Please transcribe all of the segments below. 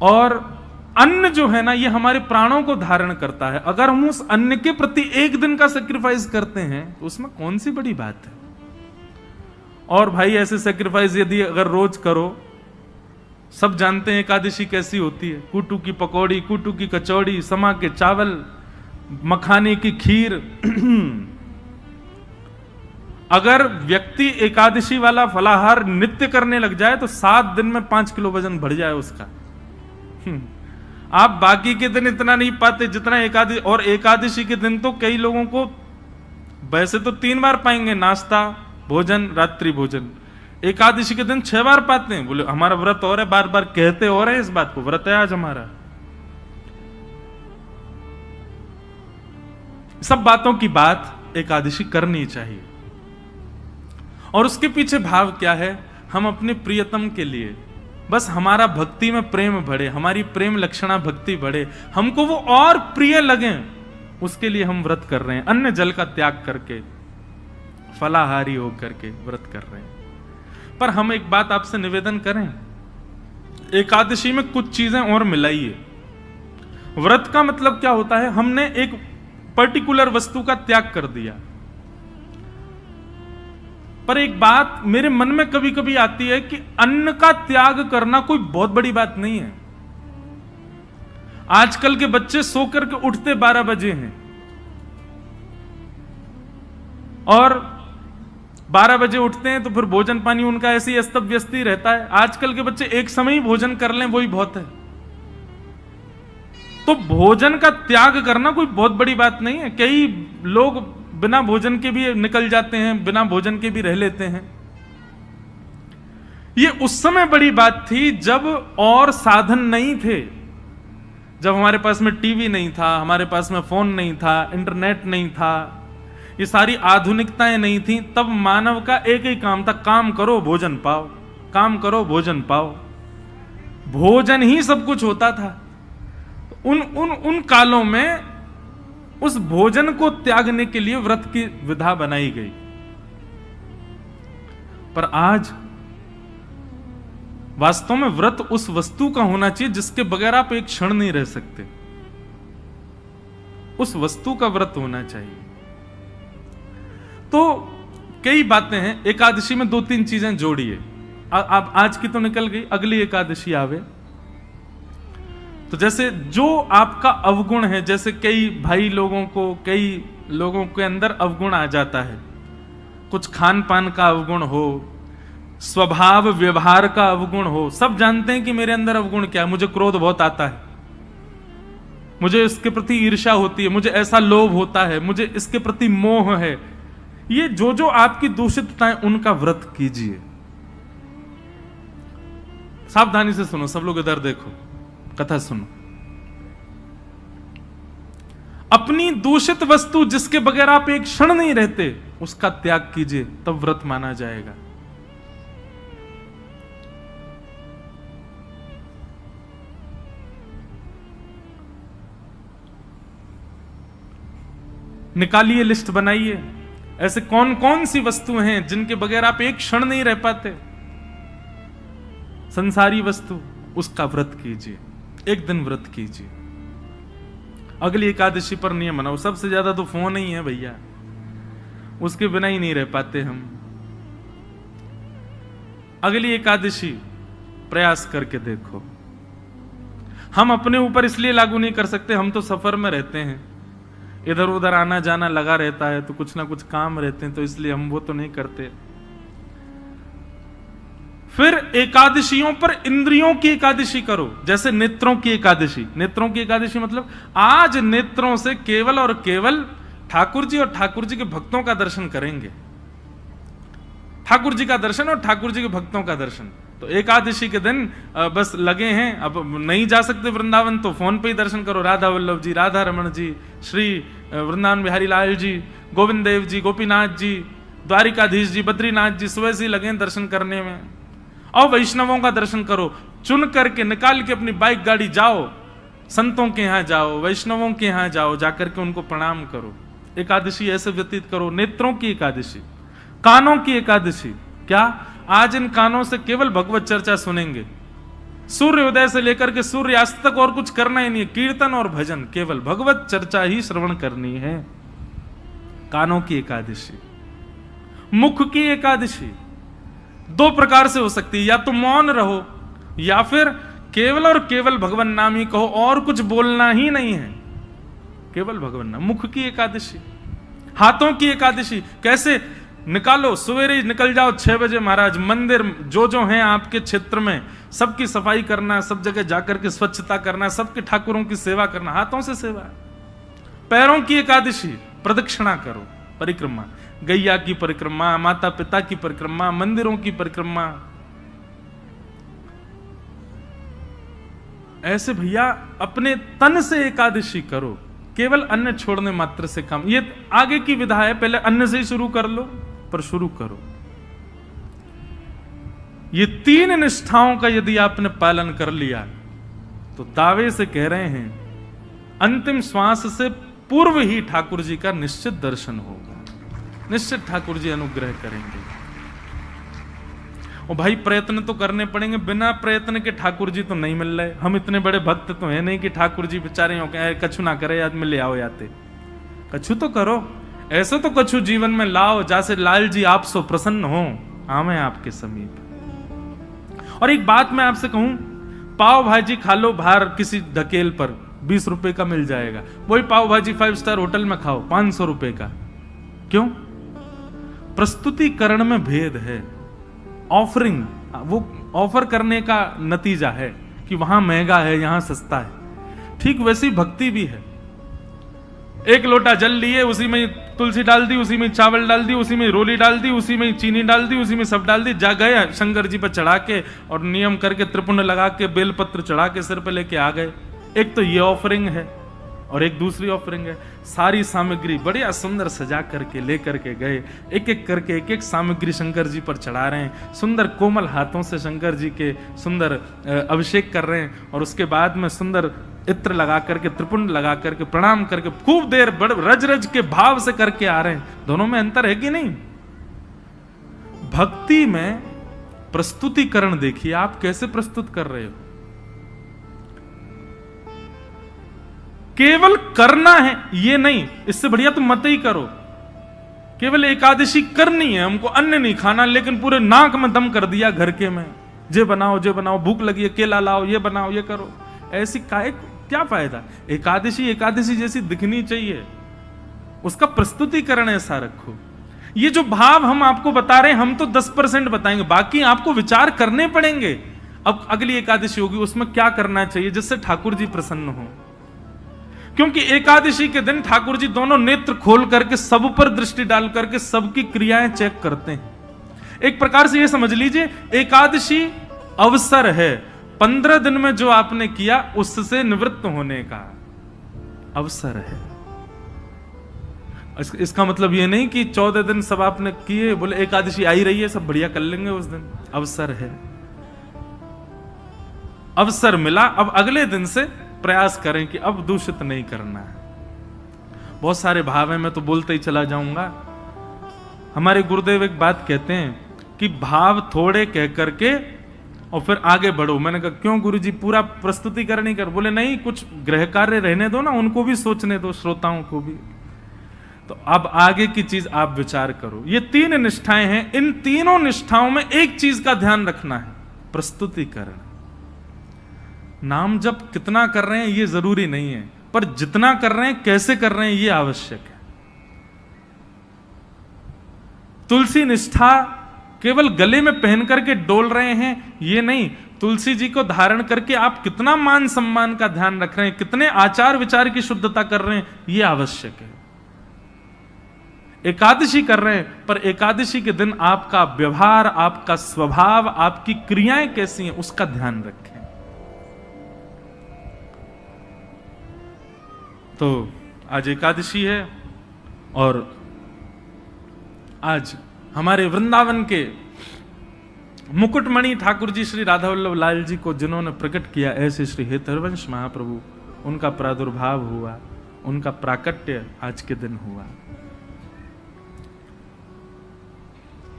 और अन्न जो है ना, ये हमारे प्राणों को धारण करता है। अगर हम उस अन्न के प्रति एक दिन का सेक्रीफाइस करते हैं तो उसमें कौन सी बड़ी बात है। और भाई ऐसे सेक्रीफाइस यदि अगर रोज करो, सब जानते हैं एकादशी कैसी होती है, कूटू की पकौड़ी, कूटू की कचौड़ी, समा के चावल, मखाने की खीर। अगर व्यक्ति एकादशी वाला फलाहार नित्य करने लग जाए तो 7 दिन में 5 किलो वजन बढ़ जाए उसका। आप बाकी के दिन इतना नहीं पाते जितना एकादशी, और एकादशी के दिन तो कई लोगों को वैसे तो 3 बार पाएंगे, नाश्ता, भोजन, रात्रि भोजन। एकादशी के दिन 6 बार पाते हैं। बोले हमारा व्रत और है, बार बार कहते और है इस बात को, व्रत है आज हमारा। सब बातों की बात एकादशी करनी चाहिए। और उसके पीछे भाव क्या है, हम अपने प्रियतम के लिए, बस हमारा भक्ति में प्रेम बढ़े, हमारी प्रेम लक्षणा भक्ति बढ़े, हमको वो और प्रिय लगे, उसके लिए हम व्रत कर रहे हैं। अन्न जल का त्याग करके, फलाहारी होकर के व्रत कर रहे हैं। पर हम एक बात आपसे निवेदन करें, एकादशी में कुछ चीजें और मिलाइए। व्रत का मतलब क्या होता है, हमने एक पर्टिकुलर वस्तु का त्याग कर दिया। पर एक बात मेरे मन में कभी कभी आती है कि अन्न का त्याग करना कोई बहुत बड़ी बात नहीं है। आजकल के बच्चे सो करके उठते 12 बजे हैं और 12 बजे उठते हैं तो फिर भोजन पानी उनका ऐसे ही अस्त व्यस्त ही रहता है। आजकल के बच्चे एक समय ही भोजन कर लें वही बहुत है। तो भोजन का त्याग करना कोई बहुत बड़ी बात नहीं है। कई लोग बिना भोजन के भी निकल जाते हैं, बिना भोजन के भी रह लेते हैं। ये उस समय बड़ी बात थी जब और साधन नहीं थे, जब हमारे पास में टीवी नहीं था, हमारे पास में फोन नहीं था, इंटरनेट नहीं था, ये सारी आधुनिकताएं नहीं थी। तब मानव का एक ही काम था, काम करो भोजन पाओ, काम करो भोजन पाओ। भोजन ही सब कुछ होता था। उन कालों में उस भोजन को त्यागने के लिए व्रत की विधा बनाई गई। पर आज वास्तव में व्रत उस वस्तु का होना चाहिए जिसके बगैर आप एक क्षण नहीं रह सकते। उस वस्तु का व्रत होना चाहिए। तो कई बातें हैं। एकादशी में 2-3 चीजें जोड़िए। अब आज की तो निकल गई, अगली एकादशी आवे तो जैसे जो आपका अवगुण है, जैसे कई भाई लोगों को, कई लोगों के अंदर अवगुण आ जाता है, कुछ खान पान का अवगुण हो, स्वभाव व्यवहार का अवगुण हो। सब जानते हैं कि मेरे अंदर अवगुण क्या है। मुझे क्रोध बहुत आता है, मुझे इसके प्रति ईर्ष्या होती है, मुझे ऐसा लोभ होता है, मुझे इसके प्रति मोह है। ये जो जो आपकी दूषितताएं, उनका व्रत कीजिए। सावधानी से सुनो, सब लोग इधर देखो, कथा सुनो। अपनी दूषित वस्तु जिसके बगैर आप एक क्षण नहीं रहते, उसका त्याग कीजिए, तब व्रत माना जाएगा। निकालिए, लिस्ट बनाइए, ऐसे कौन कौन सी वस्तुएं हैं जिनके बगैर आप एक क्षण नहीं रह पाते। संसारी वस्तु, उसका व्रत कीजिए, एक दिन व्रत कीजिए। अगली एकादशी पर नियम बनाओ। सबसे ज्यादा तो फोन ही है भैया, उसके बिना ही नहीं रह पाते हम। अगली एकादशी प्रयास करके देखो। हम अपने ऊपर इसलिए लागू नहीं कर सकते, हम तो सफर में रहते हैं, इधर उधर आना जाना लगा रहता है, तो कुछ ना कुछ काम रहते हैं, तो इसलिए हम वो तो नहीं करते। फिर एकादशियों पर इंद्रियों की एकादशी करो, जैसे नेत्रों की एकादशी। नेत्रों की एकादशी मतलब आज नेत्रों से केवल और केवल ठाकुर जी और ठाकुर जी के भक्तों का दर्शन करेंगे। ठाकुर जी का दर्शन और ठाकुर जी के भक्तों का दर्शन। तो एकादशी के दिन बस लगे हैं, अब नहीं जा सकते वृंदावन तो फोन पे ही दर्शन करो। राधा वल्लभ जी, राधा रमण जी, श्री वृंदावन बिहारी लाल जी, गोविंद देव जी, गोपीनाथ जी, द्वारिकाधीश जी, बद्रीनाथ जी, सुबह से लगे दर्शन करने में। और वैष्णवों का दर्शन करो, चुन करके निकाल के अपनी बाइक गाड़ी जाओ, संतों के यहां जाओ, वैष्णवों के यहां जाओ, जाकर के उनको प्रणाम करो। एकादशी ऐसे व्यतीत करो। नेत्रों की एकादशी, कानों की एकादशी। क्या आज इन कानों से केवल भगवत चर्चा सुनेंगे, सूर्योदय से लेकर के सूर्यास्त तक और कुछ करना ही नहीं है, कीर्तन और भजन, केवल भगवत चर्चा ही श्रवण करनी है। कानों की एकादशी, मुख की एकादशी दो प्रकार से हो सकती है, या तो मौन रहो या फिर केवल और केवल भगवान नाम ही कहो, और कुछ बोलना ही नहीं है, केवल भगवान नाम। मुख की एकादशी, हाथों की एकादशी कैसे निकालो, सवेरे निकल जाओ 6 बजे महाराज, मंदिर जो हैं आपके क्षेत्र में सबकी सफाई करना, सब जगह जाकर के स्वच्छता करना, सबके ठाकुरों की सेवा करना, हाथों से सेवा। पैरों की एकादशी, प्रदक्षिणा करो, परिक्रमा, गैया की परिक्रमा, माता पिता की परिक्रमा, मंदिरों की परिक्रमा। ऐसे भैया अपने तन से एकादशी करो, केवल अन्न छोड़ने मात्र से काम। ये आगे की विधा है, पहले अन्न से ही शुरू कर लो, पर शुरू करो। ये 3 निष्ठाओं का यदि आपने पालन कर लिया तो दावे से कह रहे हैं अंतिम श्वास से पूर्व ही ठाकुर जी का निश्चित दर्शन होगा, निश्चित ठाकुर जी अनुग्रह करेंगे। और भाई प्रयत्न तो करने पड़ेंगे, बिना प्रयत्न के ठाकुर जी तो नहीं मिल रहे। हम इतने बड़े भक्त तो है नहीं कि ठाकुर जी बेचारे हो कहे कछु ना करे, आदमी ले आओ याते, कछु तो करो, ऐसा तो कछु जीवन में लाओ जैसे लाल जी आप सो प्रसन्न हो, आवे आपके समीप। और एक बात मैं आपसे कहूं, पाव भाजी खा लो बाहर किसी ढकेल पर, 20 रुपए का मिल जाएगा, वही पाव भाजी 5 स्टार होटल में खाओ 500 रुपए का। क्यों? प्रस्तुतिकरण में भेद है। ऑफरिंग, वो ऑफर करने का नतीजा है कि वहां महंगा है यहां सस्ता है। ठीक वैसी भक्ति भी है। एक लोटा जल लिए, उसी में तुलसी डाल दी, उसी में चावल डाल दी, उसी में रोली डाल दी, उसी में चीनी डाल दी, उसी में सब डाल दी, जा गए शंकर जी पर चढ़ा के और नियम करके त्रिपुंड लगा के बेलपत्र चढ़ा के सिर पे लेके आ गए। एक तो ये ऑफरिंग है और एक दूसरी ऑफरिंग है, सारी सामग्री बढ़िया सुंदर सजा करके लेकर के गए, एक एक करके एक एक सामग्री शंकर जी पर चढ़ा रहे हैं, सुंदर कोमल हाथों से शंकर जी के सुंदर अभिषेक कर रहे हैं, और उसके बाद में सुंदर इत्र लगा करके त्रिपुंड लगा करके प्रणाम करके खूब देर रज रज के भाव से करके आ रहे हैं। दोनों में अंतर है कि नहीं? भक्ति में प्रस्तुतिकरण देखिए आप कैसे प्रस्तुत कर रहे हो। केवल करना है ये नहीं, इससे बढ़िया तुम मत ही करो। केवल एकादशी करनी है, हमको अन्न नहीं खाना, लेकिन पूरे नाक में दम कर दिया घर के में, जे बनाओ, भूख लगी है केला लाओ, ये बनाओ, ये करो। ऐसी क्या फायदा? एकादशी एकादशी जैसी दिखनी चाहिए, उसका प्रस्तुतिकरण ऐसा रखो। ये जो भाव हम आपको बता रहे हैं, हम तो 10% बताएंगे, बाकी आपको विचार करने पड़ेंगे। अब अगली एकादशी होगी, उसमें क्या करना चाहिए जिससे ठाकुर जी प्रसन्न हो। क्योंकि एकादशी के दिन ठाकुर जी दोनों नेत्र खोल करके सब पर दृष्टि डाल करके सबकी क्रियाएं चेक करते हैं। एक प्रकार से यह समझ लीजिए एकादशी अवसर है, 15 दिन में जो आपने किया उससे निवृत्त होने का अवसर है। इसका मतलब यह नहीं कि 14 दिन सब आपने किए, बोले एकादशी आई रही है सब बढ़िया कर लेंगे उस दिन। अवसर है, अवसर मिला, अब अगले दिन से प्रयास करें कि अब दूषित नहीं करना है। बहुत सारे भाव हैं, मैं तो बोलते ही चला जाऊंगा। हमारे गुरुदेव एक बात कहते हैं कि भाव थोड़े कह करके और फिर आगे बढ़ो। मैंने कहा क्यों गुरुजी, पूरा प्रस्तुतिकरण ही कर? बोले नहीं, कुछ गृह कार्य रहने दो ना, उनको भी सोचने दो, श्रोताओं को भी। तो अब आगे की चीज आप विचार करो। ये 3 निष्ठाएं हैं, इन तीनों निष्ठाओं में एक चीज का ध्यान रखना है, प्रस्तुतिकरण। नाम जप कितना कर रहे हैं ये जरूरी नहीं है, पर जितना कर रहे हैं कैसे कर रहे हैं ये आवश्यक है। तुलसी निष्ठा केवल गले में पहन करके डोल रहे हैं ये नहीं, तुलसी जी को धारण करके आप कितना मान सम्मान का ध्यान रख रहे हैं, कितने आचार विचार की शुद्धता कर रहे हैं ये आवश्यक है। एकादशी कर रहे हैं, पर एकादशी के दिन आपका व्यवहार, आपका स्वभाव, आपकी क्रियाएं कैसी हैं उसका ध्यान रखें। तो आज एकादशी है और आज हमारे वृंदावन के मुकुटमणि ठाकुर जी श्री राधा वल्लभ लाल जी को जिन्होंने प्रकट किया, ऐसे श्री हेतरवंश महाप्रभु, उनका प्रादुर्भाव हुआ, उनका प्राकट्य आज के दिन हुआ।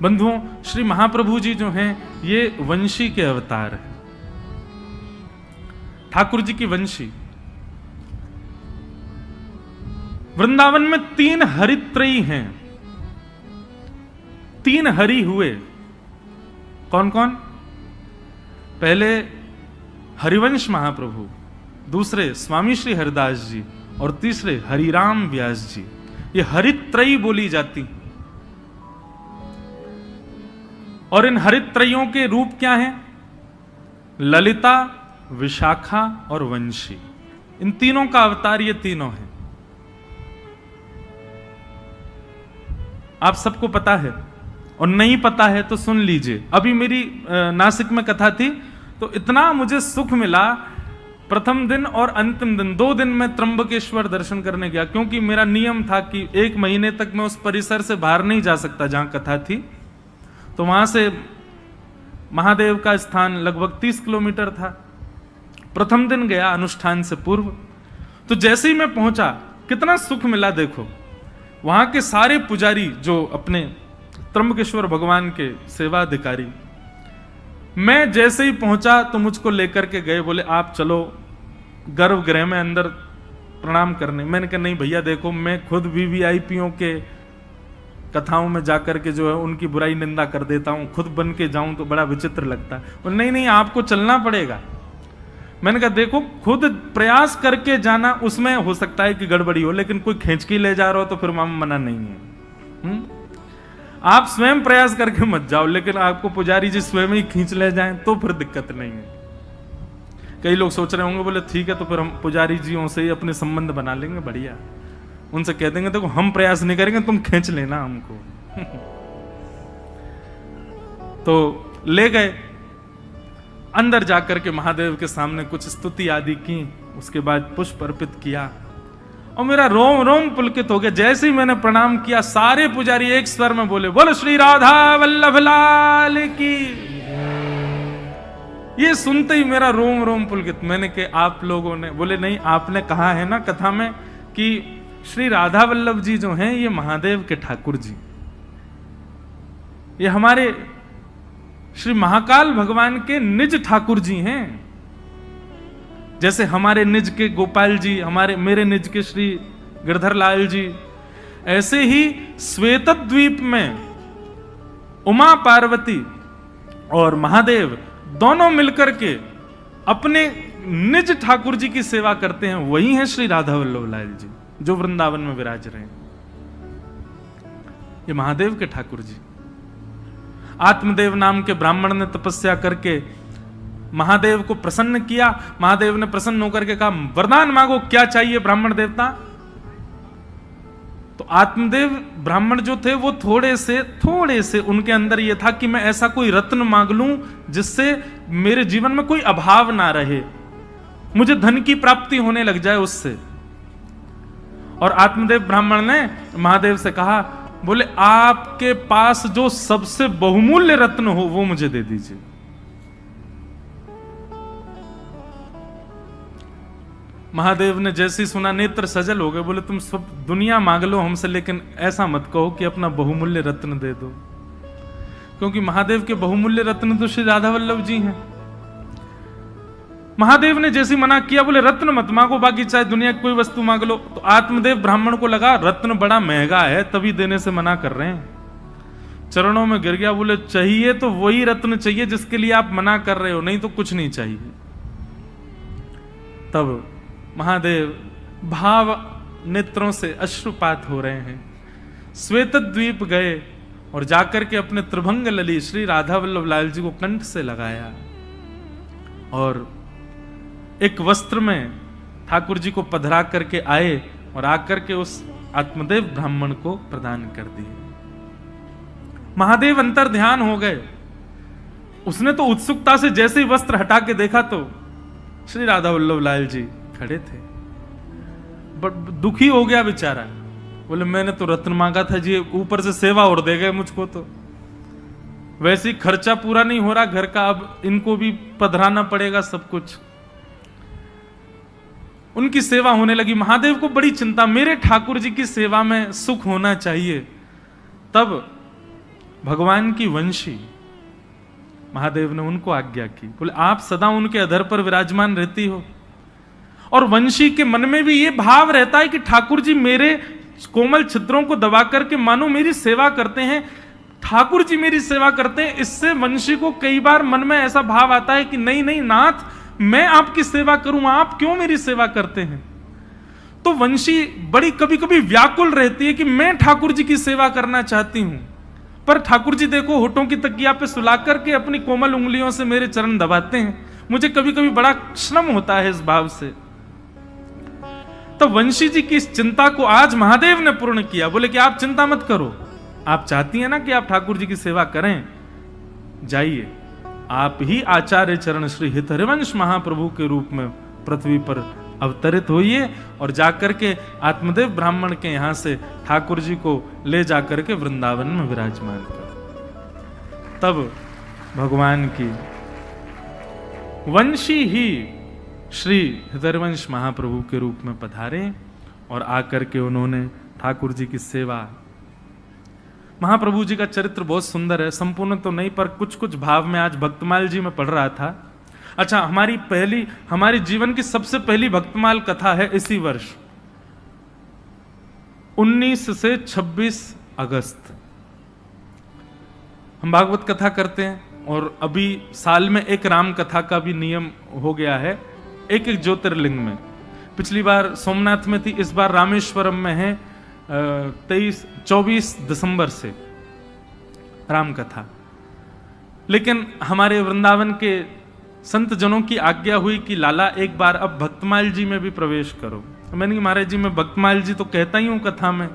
बंधुओं, श्री महाप्रभु जी जो हैं ये वंशी के अवतार हैं। ठाकुर जी की वंशी। वृंदावन में 3 हरित्रयी हैं, 3 हरि हुए। कौन कौन? पहले हरिवंश महाप्रभु, दूसरे स्वामी श्री हरिदास जी और तीसरे हरिराम व्यास जी। ये हरित्रयी बोली जाती। और इन हरित्रयों के रूप क्या हैं? ललिता, विशाखा और वंशी। इन तीनों का अवतार ये तीनों हैं। आप सबको पता है, और नहीं पता है तो सुन लीजिए। अभी मेरी नासिक में कथा थी तो इतना मुझे सुख मिला। प्रथम दिन और अंतिम दिन 2 दिन मैं त्र्यंबकेश्वर दर्शन करने गया, क्योंकि मेरा नियम था कि 1 महीने तक मैं उस परिसर से बाहर नहीं जा सकता जहां कथा थी। तो वहां से महादेव का स्थान लगभग 30 किलोमीटर था। प्रथम दिन गया अनुष्ठान से पूर्व, तो जैसे ही मैं पहुंचा कितना सुख मिला। देखो, वहां के सारे पुजारी जो अपने त्र्यंबकेश्वर भगवान के सेवा अधिकारी, मैं जैसे ही पहुंचा तो मुझको लेकर के गए, बोले आप चलो गर्भगृह में अंदर प्रणाम करने। मैंने कहा नहीं भैया, देखो मैं खुद वीवीआईपीओ के कथाओं में जाकर के जो है उनकी बुराई निंदा कर देता हूं, खुद बन के जाऊं तो बड़ा विचित्र लगता है। और नहीं नहीं, आपको चलना पड़ेगा। मैंने कहा देखो, खुद प्रयास करके जाना, उसमें हो सकता है कि गड़बड़ी हो, लेकिन कोई खींच के ले जा रहा हो तो फिर मना नहीं है। आप स्वयं प्रयास करके मत जाओ, लेकिन आपको पुजारी जी स्वयं ही खींच ले जाएं तो फिर दिक्कत नहीं है। कई लोग सोच रहे होंगे, बोले ठीक है तो फिर हम पुजारी जियों से ही अपने संबंध बना लेंगे, बढ़िया। उनसे कह देंगे देखो हम प्रयास नहीं करेंगे, तुम खींच लेना हमको। तो ले गए, अंदर जाकर के महादेव के सामने कुछ स्तुति आदि की, उसके बाद पुष्प अर्पित किया और मेरा रोम रोम पुलकित हो गया। जैसे ही मैंने प्रणाम किया, सारे पुजारी एक स्वर में बोले बोलो श्री राधा वल्लभ लाल की। ये सुनते ही मेरा रोम रोम पुलकित। मैंने कहा आप लोगों ने? बोले नहीं, आपने कहा है ना कथा में कि श्री राधा वल्लभ जी जो हैं ये महादेव के ठाकुर जी, ये हमारे श्री महाकाल भगवान के निज ठाकुर जी हैं। जैसे हमारे निज के गोपाल जी, मेरे निज के श्री गिरधर लाल जी, ऐसे ही श्वेत द्वीप में उमा पार्वती और महादेव दोनों मिलकर के अपने निज ठाकुर जी की सेवा करते हैं। वही है श्री राधा वल्लभ लाल जी जो वृंदावन में विराज रहे हैं। ये महादेव के ठाकुर जी। आत्मदेव नाम के ब्राह्मण ने तपस्या करके महादेव को प्रसन्न किया। महादेव ने प्रसन्न होकर के कहा वरदान मांगो, क्या चाहिए ब्राह्मण देवता? तो आत्मदेव ब्राह्मण जो थे वो थोड़े से उनके अंदर ये था कि मैं ऐसा कोई रत्न मांग लूं जिससे मेरे जीवन में कोई अभाव ना रहे, मुझे धन की प्राप्ति होने लग जाए उससे। और आत्मदेव ब्राह्मण ने महादेव से कहा, बोले आपके पास जो सबसे बहुमूल्य रत्न हो वो मुझे दे दीजिए। महादेव ने जैसे ही सुना नेत्र सजल हो गए, बोले तुम सब दुनिया मांग लो हमसे, लेकिन ऐसा मत कहो कि अपना बहुमूल्य रत्न दे दो, क्योंकि महादेव के बहुमूल्य रत्न तो श्री राधा वल्लभ जी हैं। महादेव ने जैसे मना किया, बोले रत्न मत मांगो, बाकी चाहे दुनिया की कोई वस्तु मांग लो। तो आत्मदेव ब्राह्मण को लगा रत्न बड़ा महंगा है, तभी देने से मना कर रहे हैं। चरणों में गिर गया, बोले चाहिए तो वही रत्न चाहिए जिसके लिए आप मना कर रहे हो, नहीं तो कुछ नहीं चाहिए। तब महादेव भाव नेत्रों से अश्रुपात हो रहे हैं, श्वेत द्वीप गए और जाकर के अपने त्रिभंग लली श्री राधा वल्लभ लाल जी को कंठ से लगाया और एक वस्त्र में ठाकुर जी को पधरा करके आए और आकर के उस आत्मदेव ब्राह्मण को प्रदान कर दिए। महादेव अंतर ध्यान हो गए। उसने तो उत्सुकता से जैसे ही वस्त्र हटा के देखा तो श्री राधा वल्लभ लाल जी खड़े थे। बट दुखी हो गया बेचारा, बोले मैंने तो रत्न मांगा था जी, ऊपर से सेवा और दे गए मुझको, तो वैसे ही खर्चा पूरा नहीं हो रहा घर का, अब इनको भी पधराना पड़ेगा सब कुछ। उनकी सेवा होने लगी। महादेव को बड़ी चिंता, मेरे ठाकुर जी की सेवा में सुख होना चाहिए। तब भगवान की वंशी महादेव ने उनको आज्ञा की, बोले आप सदा उनके अधर पर विराजमान रहती हो, और वंशी के मन में भी ये भाव रहता है कि ठाकुर जी मेरे कोमल छिद्रों को दबा करके मानो मेरी सेवा करते हैं, ठाकुर जी मेरी सेवा करते हैं। इससे वंशी को कई बार मन में ऐसा भाव आता है कि नहीं नहीं नाथ, मैं आपकी सेवा करूं, आप क्यों मेरी सेवा करते हैं। तो वंशी बड़ी कभी कभी व्याकुल रहती है कि मैं ठाकुर जी की सेवा करना चाहती हूं, पर ठाकुर जी देखो होठों की तकिया पे सुला करके अपनी कोमल उंगलियों से मेरे चरण दबाते हैं। मुझे कभी कभी बड़ा श्रम होता है इस भाव से। तो वंशी जी की इस चिंता को आज महादेव ने पूर्ण किया। बोले कि आप चिंता मत करो, आप चाहती हैं ना कि आप ठाकुर जी की सेवा करें, जाइए आप ही आचार्य चरण श्री हित हरिवंश महाप्रभु के रूप में पृथ्वी पर अवतरित होइए और जाकर के आत्मदेव ब्राह्मण के यहां से ठाकुर जी को ले जाकर के वृंदावन में विराजमान कर। तब भगवान की वंशी ही श्री हृदयवंश महाप्रभु के रूप में पधारे और आकर के उन्होंने ठाकुर जी की सेवा। महाप्रभु जी का चरित्र बहुत सुंदर है, संपूर्ण तो नहीं पर कुछ कुछ भाव में आज भक्तमाल जी में पढ़ रहा था। अच्छा, हमारी जीवन की सबसे पहली भक्तमाल कथा है इसी वर्ष 19 से 26 अगस्त हम भागवत कथा करते हैं और अभी साल में एक राम कथा का भी नियम हो गया है, एक एक ज्योतिर्लिंग में। पिछली बार सोमनाथ में थी, इस बार रामेश्वरम में है 24 दिसंबर से राम कथा। लेकिन हमारे वृंदावन के संत जनों की आज्ञा हुई कि लाला एक बार अब भक्तमाल जी में भी प्रवेश करो। मैंने कहा महाराज जी मैं भक्तमाल जी तो कहता ही हूं कथा में।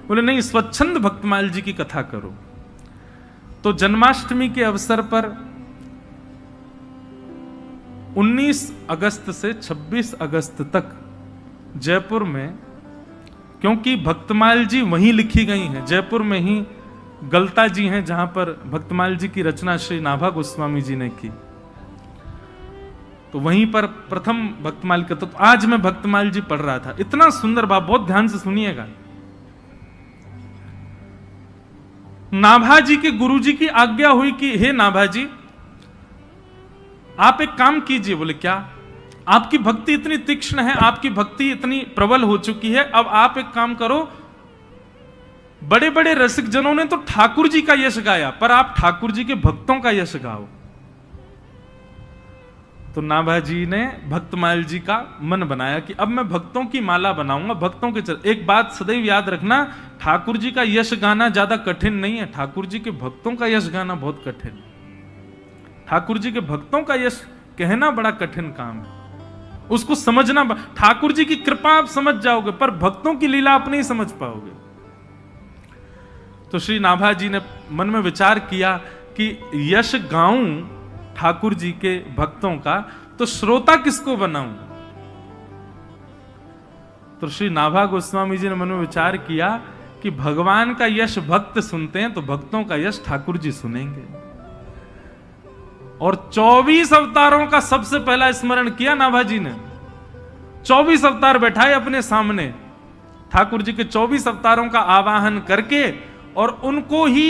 बोले नहीं, स्वच्छंद भक्तमाल जी की कथा करो। तो जन्माष्टमी के अवसर पर 19 अगस्त से 26 अगस्त तक जयपुर में, क्योंकि भक्तमाल जी वहीं लिखी गई हैं, जयपुर में ही गलता जी हैं जहां पर भक्तमाल जी की रचना श्री नाभा गोस्वामी जी ने की, तो वहीं पर प्रथम भक्तमाल का। तो आज मैं भक्तमाल जी पढ़ रहा था, इतना सुंदर भाव, बहुत ध्यान से सुनिएगा। नाभा जी के गुरु जी की आज्ञा हुई कि हे नाभा जी आप एक काम कीजिए। बोले क्या? आपकी भक्ति इतनी तीक्ष्ण है, आपकी भक्ति इतनी प्रबल हो चुकी है, अब आप एक काम करो, बड़े बड़े रसिक जनों ने तो ठाकुर जी का यश गाया, पर आप ठाकुर जी के भक्तों का यश गाओ। तो नाभा जी ने भक्तमाल जी का मन बनाया कि अब मैं भक्तों की माला बनाऊंगा, भक्तों के चल। एक बात सदैव याद रखना, ठाकुर जी का यश गाना ज्यादा कठिन नहीं है, ठाकुर जी के भक्तों का यश गाना बहुत कठिन है। ठाकुर जी के भक्तों का यश कहना बड़ा कठिन काम है, उसको समझना। ठाकुर जी की कृपा आप समझ जाओगे, पर भक्तों की लीला आप नहीं समझ पाओगे। तो श्री नाभा जी ने मन में विचार किया कि यश गाऊं ठाकुर जी के भक्तों का, तो श्रोता किसको बनाऊं। तो श्री नाभा गोस्वामी जी ने मन में विचार किया कि भगवान का यश भक्त सुनते हैं, तो भक्तों का यश ठाकुर जी सुनेंगे। और 24 अवतारों का सबसे पहला स्मरण किया नाभा जी ने। 24 अवतार बैठाए अपने सामने, ठाकुर जी के 24 अवतारों का आवाहन करके और उनको ही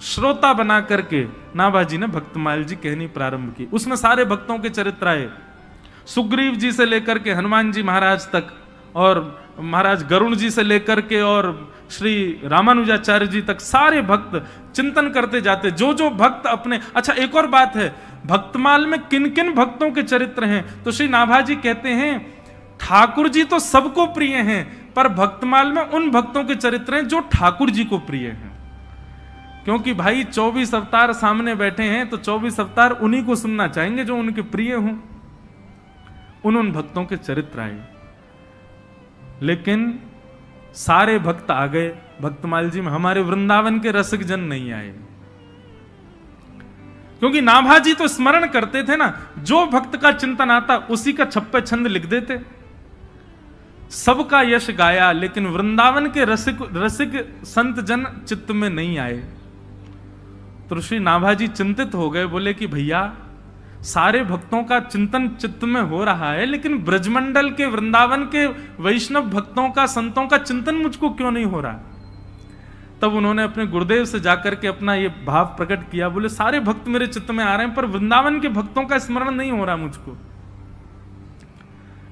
श्रोता बना करके नाभा जी ने भक्तमाल जी कहनी प्रारंभ की। उसमें सारे भक्तों के चरित्र आए, सुग्रीव जी से लेकर के हनुमान जी महाराज तक, और महाराज गरुण जी से लेकर के और श्री रामानुजाचार्य जी तक, सारे भक्त चिंतन करते जाते, जो जो भक्त अपने। अच्छा, एक और बात है, भक्तमाल में किन किन भक्तों के चरित्र हैं, तो श्री नाभा जी कहते हैं ठाकुर जी तो सबको प्रिय हैं, पर भक्तमाल में उन भक्तों के चरित्र हैं जो ठाकुर जी को प्रिय हैं। क्योंकि भाई 24 अवतार सामने बैठे हैं, तो 24 अवतार उन्हीं को सुनना चाहेंगे जो उनके प्रिय हों। उन भक्तों के चरित्र आए, लेकिन सारे भक्त आ गए भक्तमाल जी में, हमारे वृंदावन के रसिक जन नहीं आए। क्योंकि नाभा जी तो स्मरण करते थे ना, जो भक्त का चिंतन आता उसी का छप्पे छंद लिख देते, सबका यश गाया, लेकिन वृंदावन के रसिक संत जन चित्त में नहीं आए। तो श्री नाभा जी चिंतित हो गए, बोले कि भैया सारे भक्तों का चिंतन चित्त में हो रहा है, लेकिन ब्रजमंडल के वृंदावन के वैष्णव भक्तों का, संतों का चिंतन मुझको क्यों नहीं हो रहा। तब उन्होंने अपने गुरुदेव से जाकर के अपना ये भाव प्रकट किया, बोले सारे भक्त मेरे चित्त में आ रहे हैं, पर वृंदावन के भक्तों का स्मरण नहीं हो रहा मुझको।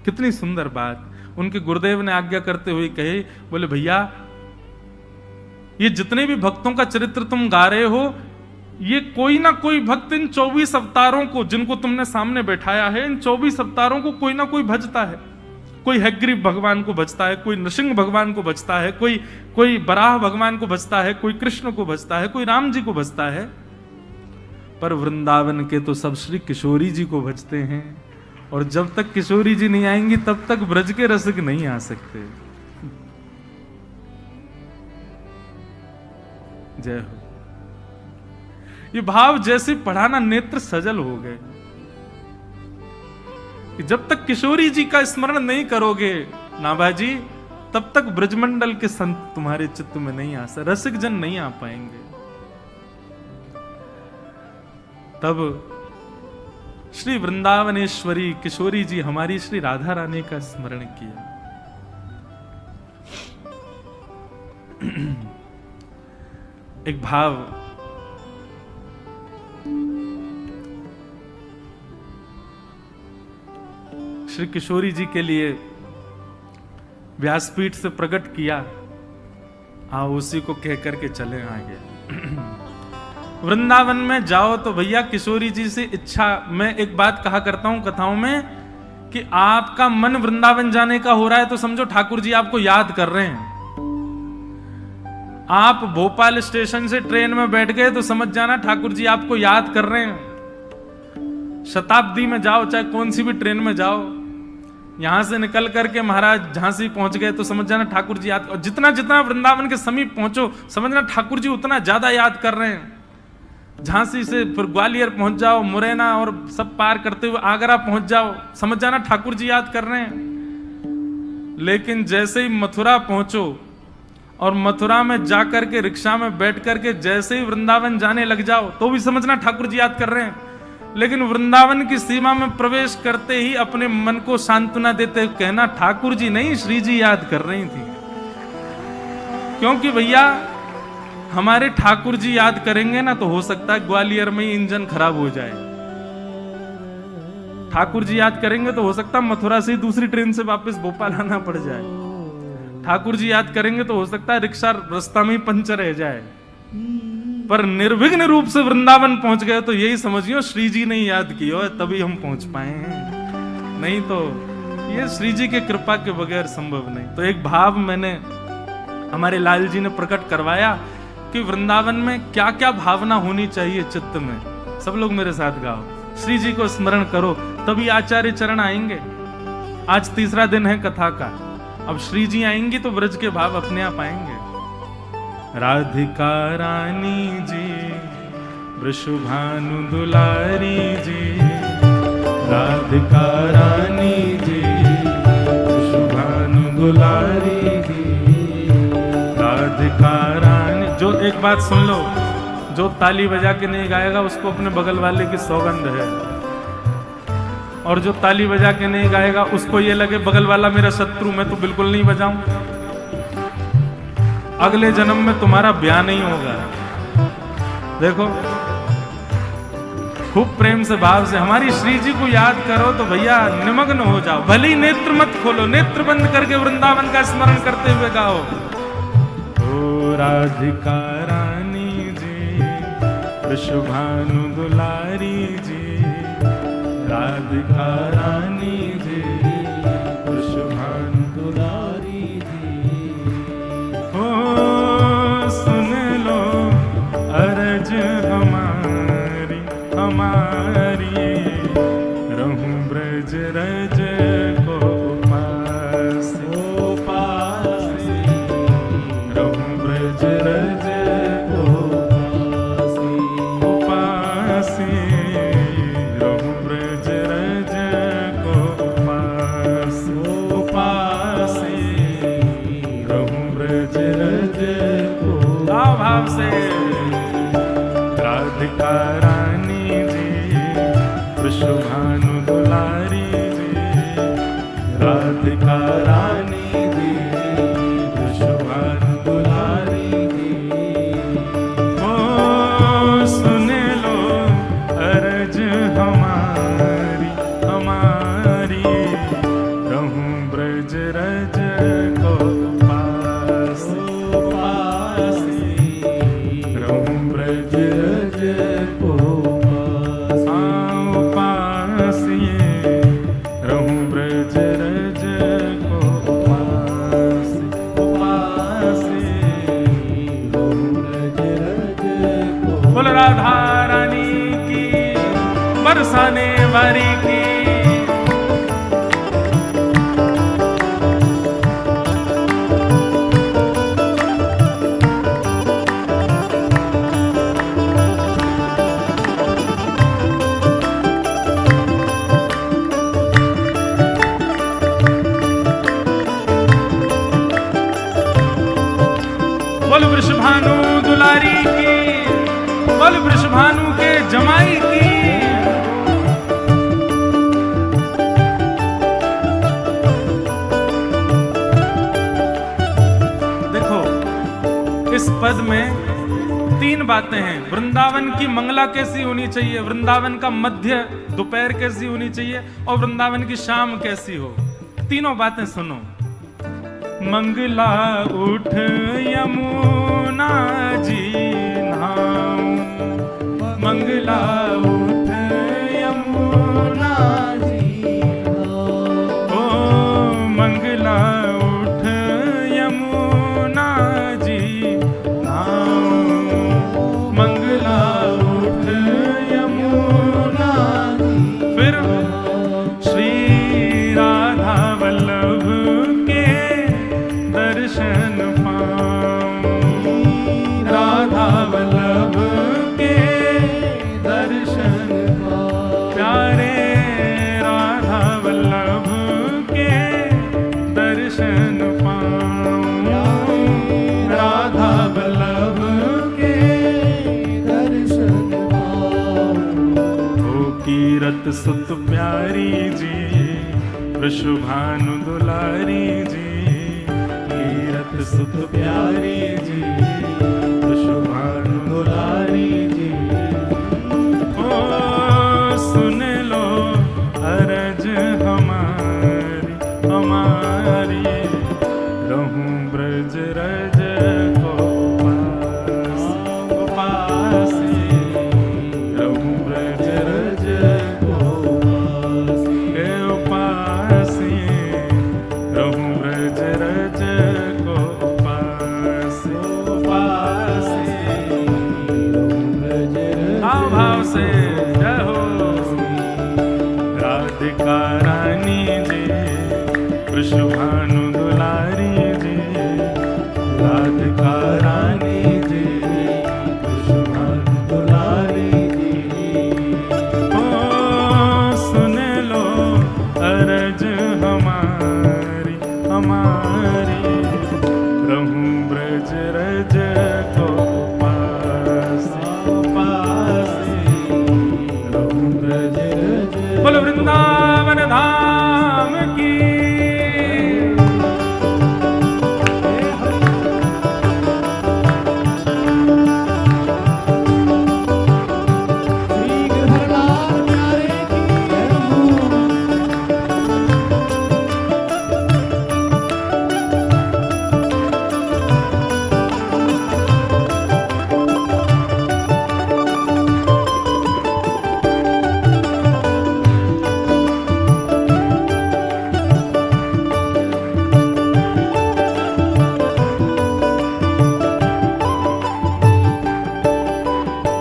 कितनी सुंदर बात। उनके गुरुदेव ने आज्ञा करते हुए कहे, बोले भैया ये जितने भी भक्तों का चरित्र तुम गा रहे हो, ये कोई ना कोई भक्त इन 24 अवतारों को जिनको तुमने सामने बैठाया है, इन 24 अवतारों को कोई ना कोई भजता है। कोई हयग्रीव भगवान को भजता है, कोई नृसिंह भगवान को भजता है, कोई बराह भगवान को भजता है, कोई कृष्ण को भजता है, कोई राम जी को भजता है। पर वृंदावन के तो सब श्री किशोरी जी को भजते हैं, और जब तक किशोरी जी नहीं आएंगी तब तक ब्रज के रसिक नहीं आ सकते। जय हो। ये भाव जैसे पढ़ाना नेत्र सजल हो गए कि जब तक किशोरी जी का स्मरण नहीं करोगे नाभाजी, तब तक ब्रजमंडल के संत तुम्हारे चित्त में नहीं आ सकते, रसिक जन नहीं आ पाएंगे। तब श्री वृंदावनेश्वरी किशोरी जी हमारी श्री राधा रानी का स्मरण किया। एक भाव श्री किशोरी जी के लिए व्यासपीठ से प्रकट किया, आओ उसी को कह करके चले आगे। वृंदावन में जाओ तो भैया किशोरी जी से इच्छा, मैं एक बात कहा करता हूं कथाओं में कि आपका मन वृंदावन जाने का हो रहा है तो समझो ठाकुर जी आपको याद कर रहे हैं। आप भोपाल स्टेशन से ट्रेन में बैठ गए तो समझ जाना ठाकुर जी आपको याद कर रहे हैं। शताब्दी में जाओ, चाहे कौन सी भी ट्रेन में जाओ, यहां से निकल करके महाराज झांसी पहुंच गए तो समझ जाना ठाकुर जी याद, और जितना जितना वृंदावन के समीप पहुंचो समझना ठाकुर जी उतना ज्यादा याद कर रहे हैं। झांसी से फिर ग्वालियर पहुंच जाओ, मुरैना और सब पार करते हुए आगरा पहुंच जाओ, समझ जाना ठाकुर जी याद कर रहे हैं। लेकिन जैसे ही मथुरा पहुंचो और मथुरा में जाकर के रिक्शा में बैठ करके जैसे ही वृंदावन जाने लग जाओ तो भी समझना ठाकुर जी याद कर रहे हैं। लेकिन वृंदावन की सीमा में प्रवेश करते ही अपने मन को सांत्वना देते हुए कहना ठाकुर जी नहीं, श्री जी याद कर रही थी। क्योंकि भैया हमारे ठाकुर जी याद करेंगे ना तो हो सकता है ग्वालियर में ही इंजन खराब हो जाए। ठाकुर जी याद करेंगे तो हो सकता है मथुरा से ही दूसरी ट्रेन से वापस भोपाल आना पड़ जाए। ठाकुर जी याद करेंगे तो हो सकता है रिक्शा रास्ता में ही पंचर रह जाए। पर निर्विघ्न रूप से वृंदावन पहुंच गए तो यही समझियो श्री जी ने याद किया तभी हम पहुंच पाए हैं, नहीं तो ये श्री जी के कृपा के बगैर संभव नहीं। तो एक भाव मैंने हमारे लाल जी ने प्रकट करवाया कि वृंदावन में क्या क्या भावना होनी चाहिए चित्त में। सब लोग मेरे साथ गाओ, श्री जी को स्मरण करो तभी आचार्य चरण आएंगे। आज तीसरा दिन है कथा का, अब श्री जी आएंगी तो ब्रज के भाव अपने आप आएंगे। राधिका रानी जी, वृषभानु दुलारी जी, राधिका रानी जी, वृषभानु दुलारी जी, राधिका रानी। जो एक बात सुन लो, जो ताली बजा के नहीं गाएगा उसको अपने बगल वाले की सौगंध है, और जो ताली बजा के नहीं गाएगा उसको ये लगे बगल वाला मेरा शत्रु, मैं तो बिल्कुल नहीं बजाऊं, अगले जन्म में तुम्हारा ब्याह नहीं होगा। देखो खूब प्रेम से भाव से हमारी श्री जी को याद करो तो भैया निमग्न हो जाओ। भले ही नेत्र मत खोलो, नेत्र बंद करके वृंदावन का स्मरण करते हुए गाओ। ओ राधिका रानी जी, वृषभानु दुलारी जी, राधिका रानी जी, वृषभानु दुलारी जी। ओ सुन लो अरज हमारी हमारी, रहूं ब्रज रज को पास पास, रहूं ब्रज रज को पास, रहूं ब्रज रज को पास पास, रहूं ब्रज रज को। भाव से राधिका रानी जी, वृषभानु दुलारी जी, राधिका रानी जी, वृषभानु दुलारी जी। ओ सुन लो अरज हमारी हमारी, रहूं ब्रज रज को उपासी, उपासी रहूं ब्रज रज को। बोल राधा रानी की, बरसाने वारी की। बोल वृषभानु दुलारी की, बोल वृषभानु के जमाई की। देखो इस पद में 3 बातें हैं। वृंदावन की मंगला कैसी होनी चाहिए, वृंदावन का मध्य दोपहर कैसी होनी चाहिए, और वृंदावन की शाम कैसी हो। तीनों बातें सुनो। मंगला उठ यमुना जी नाऊ, मंगला उठ यमुना जी नाऊ, ओ मंगला उठ यमुना जी नाऊ, मंगला उठ यमुना जी। फिर श्री राधा वल्लभ के दर्शन पाऊं, राधा वल्लभ के दर्शन पाऊं, प्यारे राधा वल्लभ के दर्शन पाऊं, राधा वल्लभ के दर्शन पाऊं। ओ कीरत सुत प्यारी जी, वृषभानु दुलारी जी, कीरत सुत प्यारी जी, वृषभानु दुलारी जी। ओ सुन लो अरज हमारी, हमारी रहूं ब्रज रज को उपासी, रहूं ब्रज रज को उपासी, रहूं ब्रज रज को उपासी, उपासी रहूं ब्रज रज। भाव भाव से जय हो। राधिका रानी जी, वृषभानु दुलारी जी, राधिका रानी जी, वृषभानु दुलारी जी। ओ सुन लो अरज हमारी, हमारी रहूं ब्रज रज को उपासी, उपासी रहूं ब्रज रज। बोलो वृंदावन धाम की।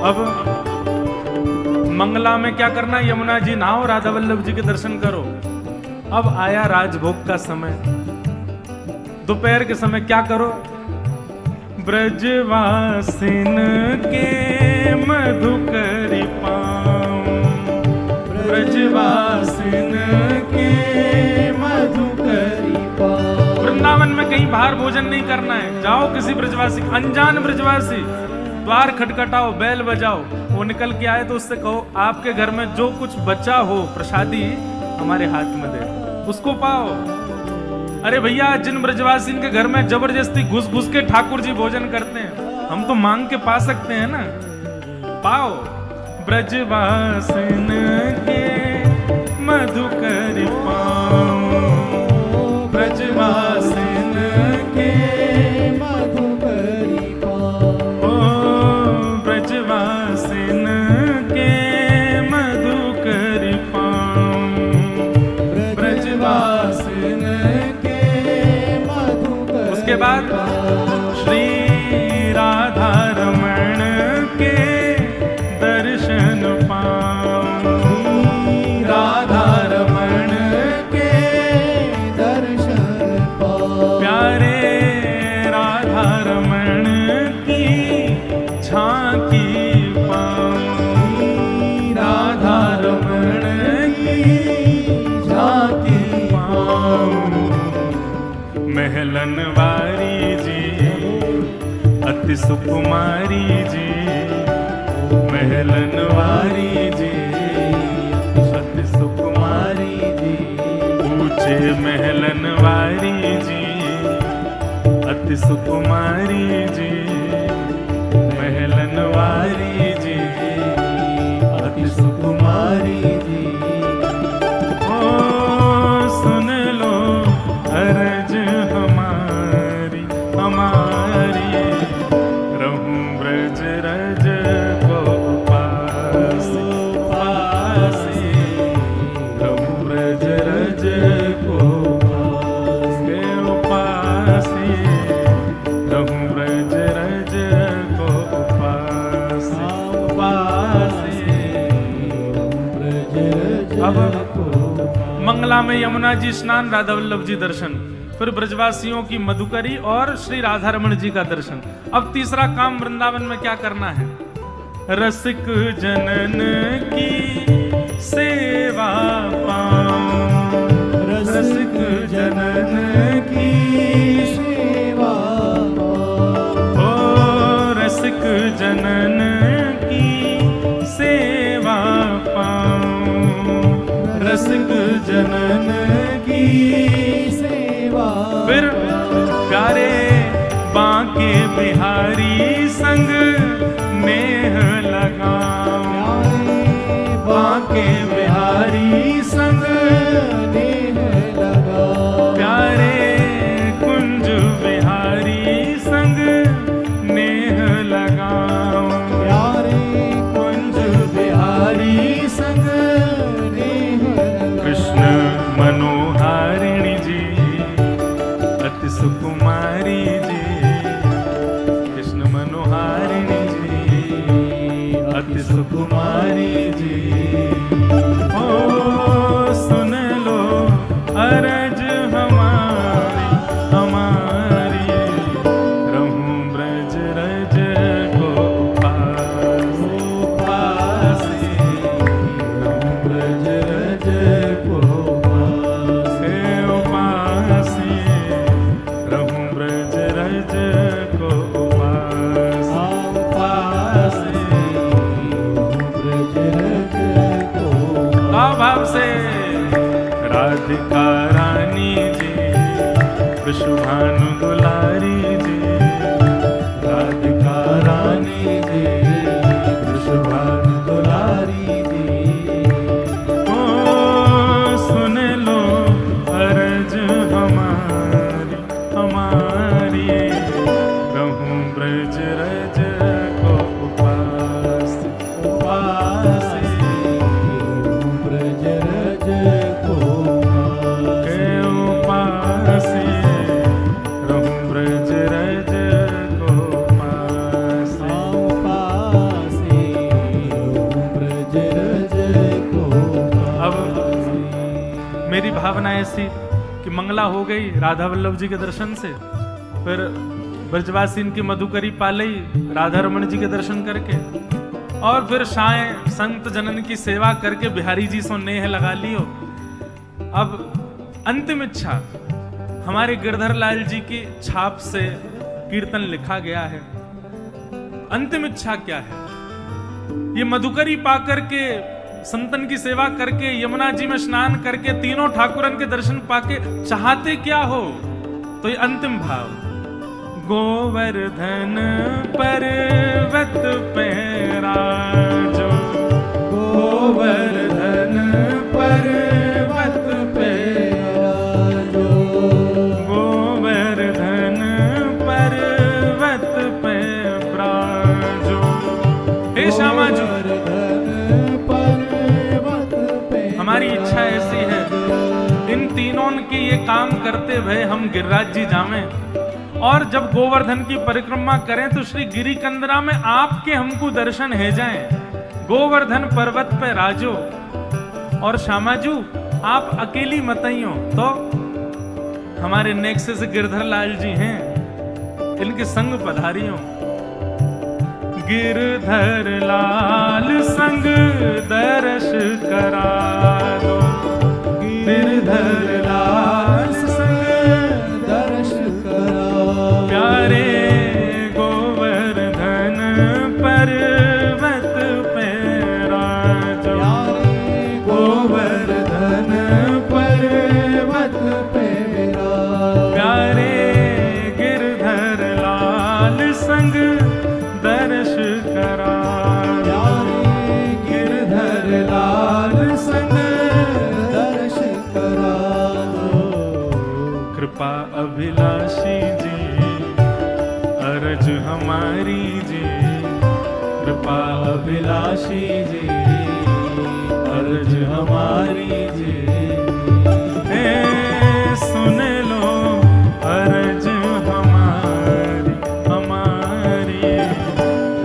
अब मंगला में क्या करना, यमुना जी नहाओ, राधा वल्लभ जी के दर्शन करो। अब आया राजभोग का समय, दोपहर के समय क्या करो, ब्रजवासिन के मधुकरी पाऊं, ब्रजवासिन के मधुकरी पाऊं। वृंदावन में कहीं बाहर भोजन नहीं करना है, जाओ किसी ब्रजवासी, अनजान ब्रजवासी, द्वार खटखटाओ, बैल बजाओ, वो निकल के आए तो उससे कहो आपके घर में जो कुछ बचा हो प्रसादी हमारे हाथ में दे, उसको पाओ। अरे भैया, जिन ब्रजवासी के घर में जबरदस्ती घुस घुस के ठाकुर जी भोजन करते हैं, हम तो मांग के पा सकते हैं ना, पाओ। ब्रजवासिन के मधुकर पाओ, ब्रजवासिन के मधुकर पाओ, ब्रजवासिन के मधुकर पाओ, बाद श्री राधा रमण के दर्शन पाऊं, राधा रमण के दर्शन पाऊं, प्यारे राधा रमण की झांकी पाऊं, राधा रमण की झांकी पाऊं। महलन वारी जी अति सुकुमारी जी, महलन वारी जी अति सुकुमारी जी, ऊंचे महलन वारी जी अति सुकुमारी जी, महलन वारी जी अति सुकुमारी जी। ओ सुन लो अरज हमारी हमारी, रहूं ब्रज रज को पास पास, रहूं ब्रज रज को पास पास, रहूं ब्रज रज को पास पास। अब मंगला में यमुना जी स्नान, राधा वल्लभ जी दर्शन, फिर ब्रजवासियों की मधुकरी और श्री राधा रमण जी का दर्शन। अब तीसरा काम वृंदावन में क्या करना है? रसिक जनन की सेवा पाऊं, रसिक जनन की सेवा ओ रसिक जनन की सेवा पाऊं, रसिक जनन की सेवा। फिर प्यारे बांके बिहारी संग नेह लगाऊं, बांके बिहारी संग नेह लगाऊं, प्यारे कुंज बिहारी संग नेह लगाऊं, प्यारे कुंज बिहारी संग नेह लगाऊं। कृष्ण मनोहारिणी जी अति सुकुमारी जी, कृष्ण मनोहारिणी जी अति सुकुमारी जी। ओ सुन लो अरज हमारी हमारी, रहूं ब्रज रज को पास पास, रहूं ब्रज रज को पास पास, रहूं ब्रज रज को पास पास। ब्रज रज को भाव से राधिका रानी जी विश्वभानु दुलारी जी, राधिका रानी जी विश्वभानु दुलारी जी। ओ सुन लो अरज हमारी हमारी, रहूं ब्रज रज को पास पास, ब्रज रज को के पास, रहूं ब्रज रज को पास पास, ब्रज रज को। अब मेरी भावना ऐसी कि मंगला हो गई राधा वल्लभ जी के दर्शन से, फिर ब्रजवासी इनकी मधुकरी पालई राधा रमण जी के दर्शन करके, और फिर साय संत जनन की सेवा करके बिहारी जी सो नेह लगा लियो। अब अंतिम इच्छा हमारे गिरधर लाल जी की छाप से कीर्तन लिखा गया है। अंतिम इच्छा क्या है? ये मधुकरी पाकर के, संतन की सेवा करके, यमुना जी में स्नान करके, तीनों ठाकुरन के दर्शन पाके चाहते क्या हो? तो ये अंतिम भाव, गोवर्धन पर्वत पे राजो, गोवर्धन पर्वत पे राजो, गोवर्धन पर्वत पे राजो। हे श्यामा जी, हमारी इच्छा ऐसी है, इन तीनों के ये काम करते हुए हम गिरिराज जी जावें और जब गोवर्धन की परिक्रमा करें तो श्री गिरी कंदरा में आपके हमको दर्शन है जाएं। गोवर्धन पर्वत पे राजो और श्यामाजू आप अकेली मतइयो। तो हमारे नेक्स्ट से गिरधर लाल जी हैं, इनके संग पधारियों। गिरधर लाल संग दर्श करा दो, गिरधर लाल संग दर्श करा प्यारे गोवर्धन पर्वत पे राजो, प्यारे गोवर्धन पर्वत पे राजो। प्यारे गिरधर लाल संग दर्श करा दो, प्यारे गिरधर लाल संग दर्श करा दो। कृपा अभिलाषी जी अरज हमारी जी, कृपा अभिलाषी जी अरज हमारी जी। हे सुन लो अरज हमारी हमारी,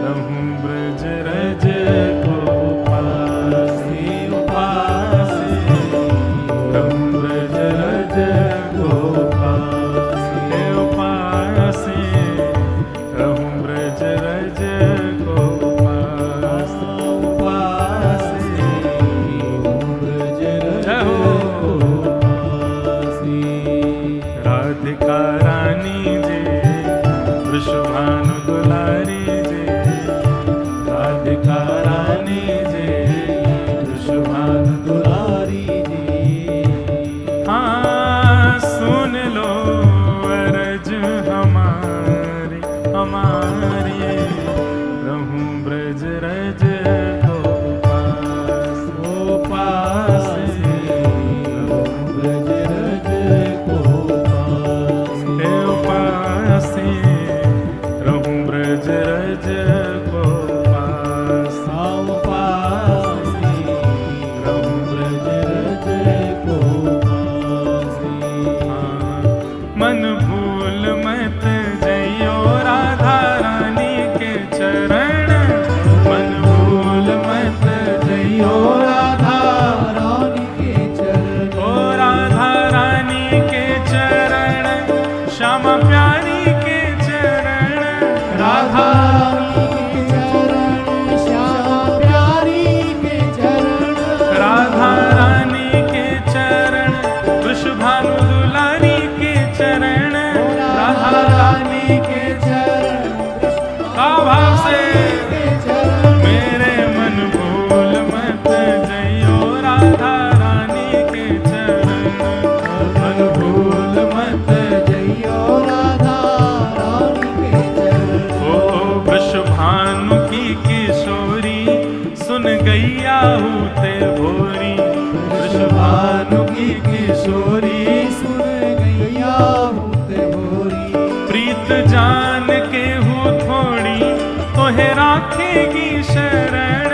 रहूं ब्रज रज को पासी पासी, रहूं ब्रज रज को पासी पासी, रहूं ब्रज रज को पासी पासी। ब्रज रज जय हो। पासी। राधिका रानी जी वृषभानु दुलारी जी, राधिका रानी जी वृषभानु दुलारी जी। हाँ सुन लो अरज हमारी हमारी, रहूं ब्रज रज को पास ओ पासी, रहूं ब्रज रज को पासी। हे पासी, रहूं ब्रज रज को पास आओ पासी, रहूं ब्रज रज को पासी। मन भूल मत जइयो राधा रानी के चरण, मन भूल मत जइयो राधा रानी के चरण। ओ राधा रानी के चरण, श्यामा प्यारी के चरण, राधा रानी के चरण, श्यामा प्यारी के चरण। राधा रानी के चरण, वृषभानु दुलारी के चरण, राधा रानी के चरण। का भाव से के चरण। मेरे मन भूल मत जइयो राधा रानी के चरण, मन भूल मत जइयो राधा रानी के चरण। ओ वृषभानु की किशोरी सुन गैया हूते भोरी, वृषभानु की किशोरी सुन गैया होते भोरी। प्रीत जान के हूँ थोड़ी तोहे राखेगी शरण,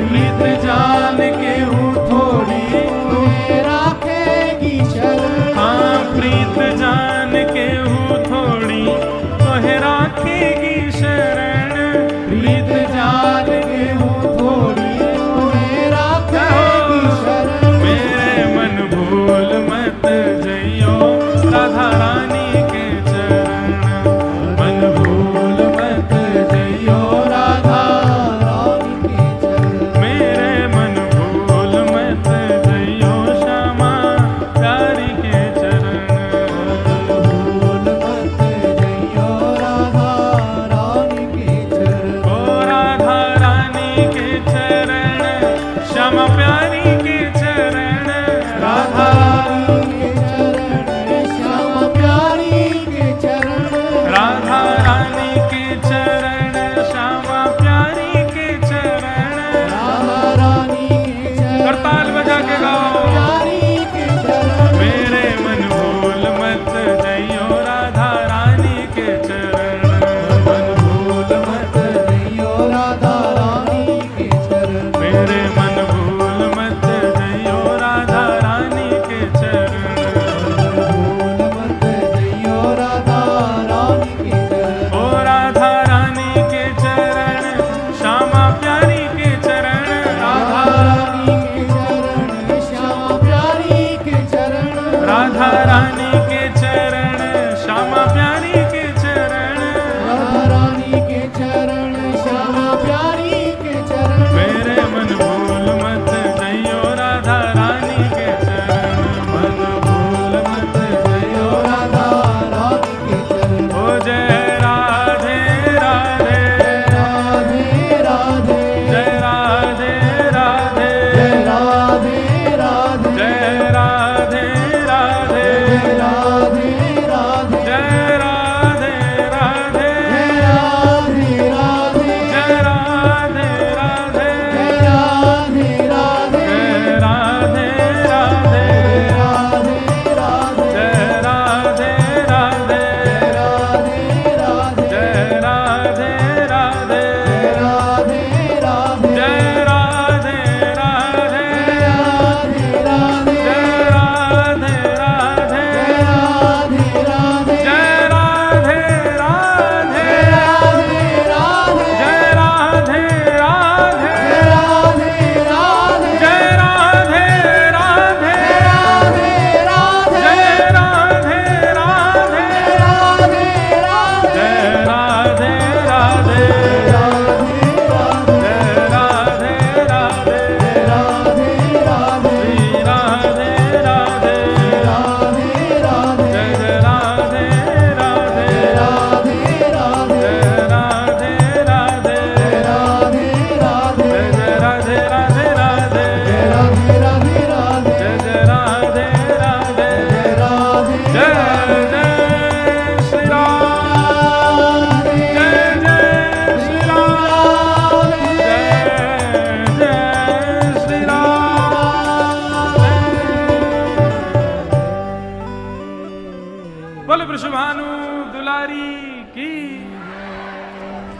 प्रीत जान के हूँ थोड़ी तुम्हें राखेगी शरण। हाँ प्रीत जान के हूँ थोड़ी तोहे राखेगी शरण, प्रीत जान के हूँ थोड़ी तुम्हें राखेगी शरण। मेरे मन भूल मत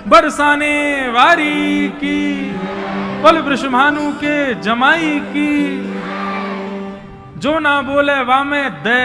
बरसाने वारी की, बोल वृषभानु के जमाई की, जो ना बोले वामे दे,